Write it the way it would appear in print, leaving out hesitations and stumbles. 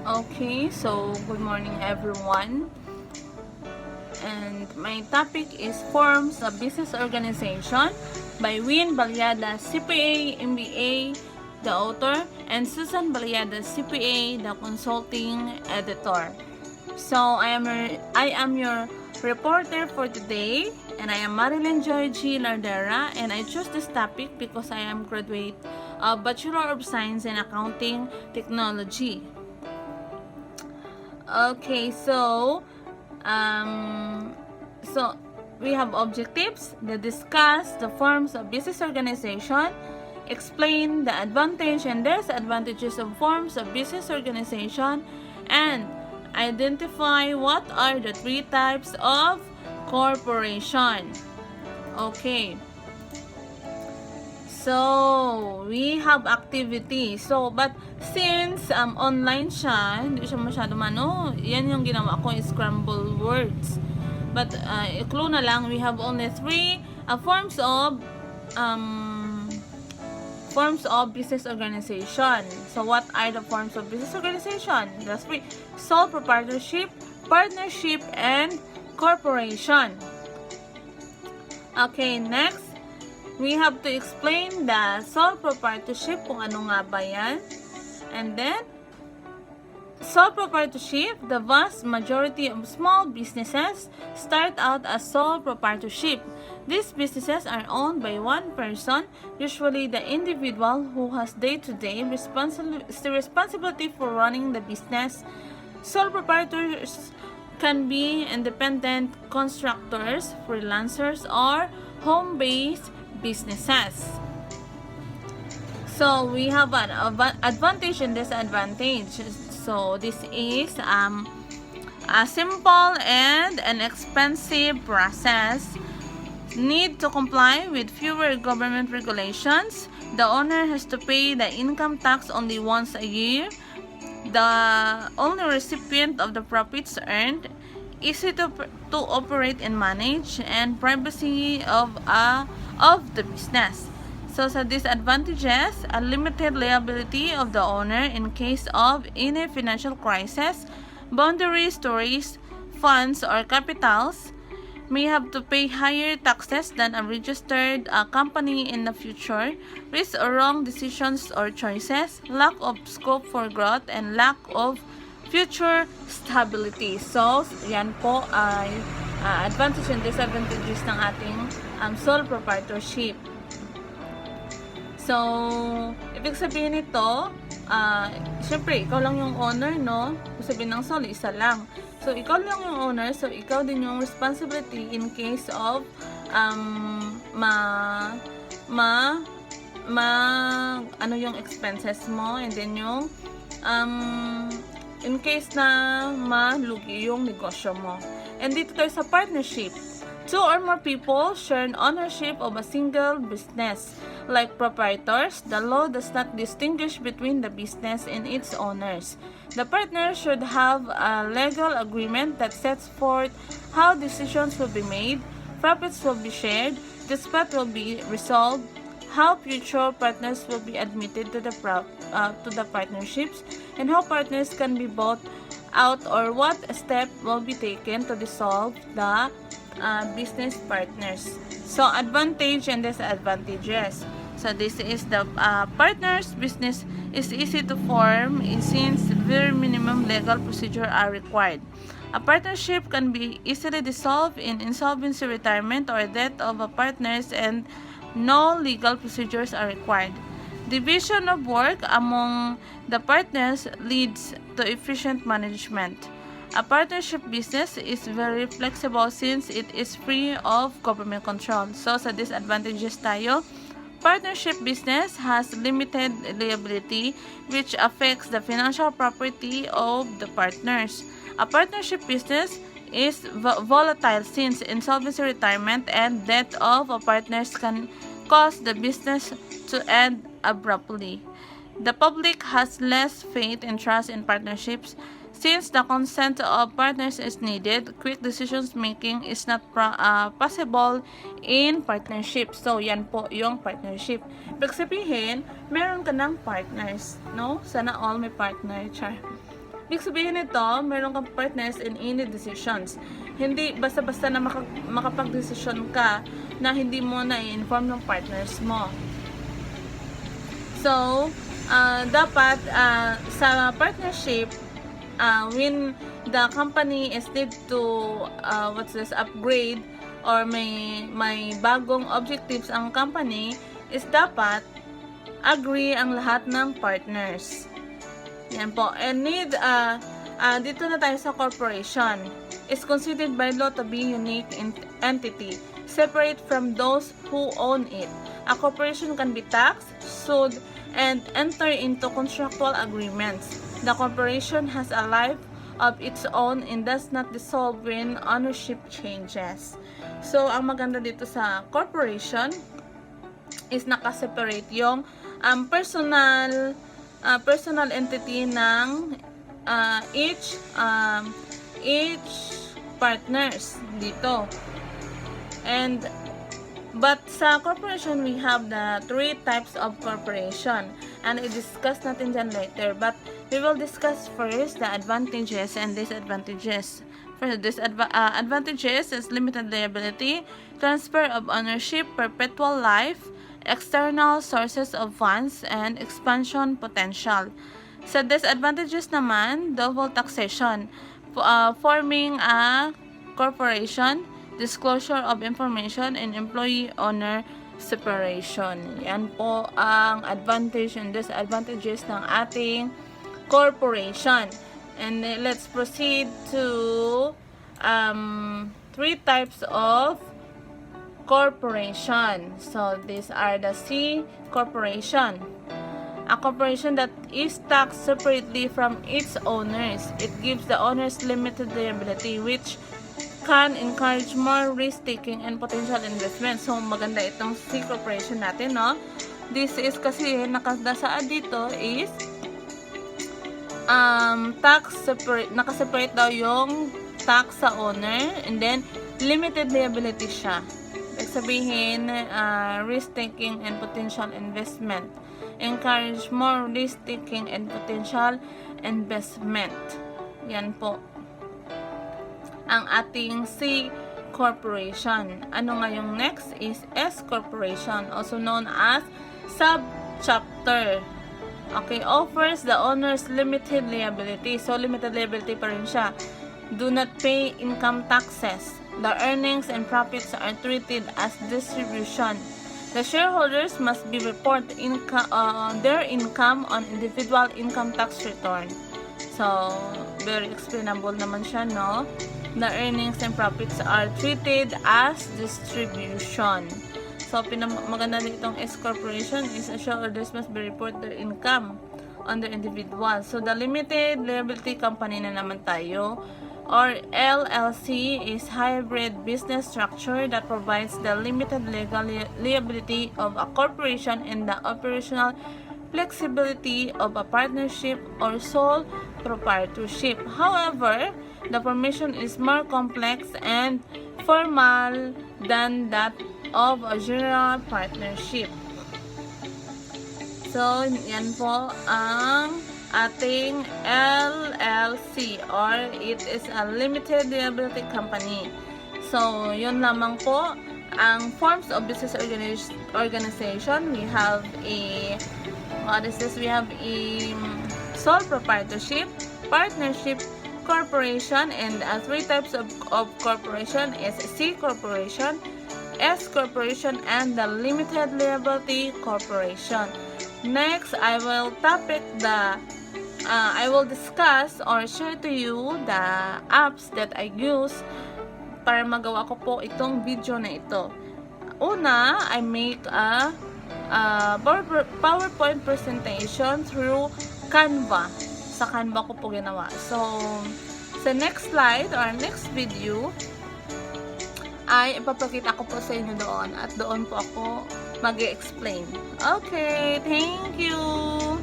Okay, so good morning everyone. And my topic is Forms of Business Organization by Win Balyada, CPA, MBA, the author, and Susan Balyada, CPA, the consulting editor. So I am your reporter for today, and I am Marilyn Joy G. Lardera, and I chose this topic because I am graduate of Bachelor of Science in Accounting Technology. Okay, so we have objectives that discuss the forms of business organization, explain the advantage and disadvantages of forms of business organization, and identify what are the three types of corporation. Okay. So, we have activity. So, but since online siya, hindi siya masyado yan yung ginawa ko, is scramble words. But, clue na lang, we have only three forms of business organization. So, what are the forms of business organization? The three: sole proprietorship, partnership, and corporation. Okay, next, we have to explain the sole proprietorship, kung ano nga ba yan. And then, sole proprietorship, the vast majority of small businesses start out as sole proprietorship. These businesses are owned by one person, usually the individual who has day-to-day responsibility for running the business. Sole proprietors can be independent contractors, freelancers, or home-based businesses. So we have an advantage and disadvantage. So this is a simple and inexpensive process. Need to comply with fewer government regulations. The owner has to pay the income tax only once a year. The only recipient of the profits earned. Easy to operate and manage, and privacy of the business. So sa disadvantages, a limited liability of the owner in case of any financial crisis, boundaries to raise funds or capitals, may have to pay higher taxes than a registered company in the future, risk or wrong decisions or choices, lack of scope for growth, and lack of future stability. So, yan po ay advantage and disadvantages ng ating sole proprietorship. So, ibig sabihin nito, syempre, ikaw lang yung owner, no? Ibig sabihin ng sole, isa lang. So, ikaw lang yung owner, so ikaw din yung responsibility in case of ano yung expenses mo, and then yung in case na malugi yung negosyo mo. And dito tayo sa partnership. Two or more people share an ownership of a single business. Like proprietors, the law does not distinguish between the business and its owners. The partner should have a legal agreement that sets forth how decisions will be made, profits will be shared, dispute will be resolved, how future partners will be admitted to the partnerships, and how partners can be bought out, or what step will be taken to dissolve the business partners. So, advantage and disadvantages. So, this is the partners business is easy to form since very minimum legal procedure are required. A partnership can be easily dissolved in insolvency, retirement, or death of a partners, and no legal procedures are required. Division of work among the partners leads to efficient management. A partnership business is very flexible since it is free of government control. So, sa disadvantages tayo, partnership business has limited liability which affects the financial property of the partners. A partnership business is volatile since insolvency, retirement, and death of a partners can cause the business to end abruptly. The public has less faith and trust in partnerships. Since the consent of partners is needed, quick decisions making is not possible in partnership. So, yan po yung partnership. Ibig sabihin, meron ka ng partners, no? Sana all may partner, char. Ibig sabihin nito, meron kang partners in any decisions. Hindi basta-basta na makapag-desisyon ka na hindi mo na i-inform ng partners mo. So, dapat sa partnership, when the company is need to upgrade or may bagong objectives ang company, is dapat agree ang lahat ng partners. Yan po. And dito na tayo sa corporation. Is considered by law to be unique entity, separate from those who own it. A corporation can be taxed, sued, and enter into contractual agreements. The corporation has a life of its own and does not dissolve when ownership changes. So, ang maganda dito sa corporation is nakaseparate yung personal entity ng each partners dito. But sa corporation, we have the 3 types of corporation. And i-discuss natin dyan later. But we will discuss first the advantages and disadvantages. First, advantages is limited liability, transfer of ownership, perpetual life, external sources of funds, and expansion potential. Sa disadvantages naman, double taxation, forming a corporation, disclosure of information, and employee-owner separation. Yan po ang advantage and disadvantages ng ating corporation. And let's proceed to 3 types of corporation. So these are the C corporation. A corporation that is taxed separately from its owners. It gives the owners limited liability, which can encourage more risk-taking and potential investment. So, maganda itong C corporation natin, no? This is kasi, nakasaad dito is nakaseparate daw yung tax sa owner, and then limited liability siya. Like sabihin, risk-taking and potential investment. Encourage more risk-taking and potential investment. Yan po ang ating C corporation. Ano nga yung next is S corporation, also known as subchapter. Okay, offers the owners limited liability. So, limited liability pa rin siya. Do not pay income taxes. The earnings and profits are treated as distribution. The shareholders must be report their income on individual income tax return. So, very explainable naman siya, no? The earnings and profits are treated as distribution. So, maganda nitong S corporation is shareholders must be report their income on the individual. So, the limited liability company na naman tayo, or LLC, is hybrid business structure that provides the limited legal liability of a corporation and the operational flexibility of a partnership or sole proprietorship. However, the formation is more complex and formal than that of a general partnership. So, yan po ang ating LLC, or it is a limited liability company. So, yun lamang po ang forms of business organization. We have a we have a sole proprietorship, partnership, corporation, and 3 types of corporation is C corporation, S corporation, and the limited liability corporation. Next, I will discuss or share to you the apps that I use para magawa ko po itong video na ito. Una, I make a PowerPoint presentation through Canva. Sa Canva ko po ginawa. So, sa next slide or next video, ay ipapakita ko po sa inyo doon. At doon po ako mag-explain. Okay, thank you!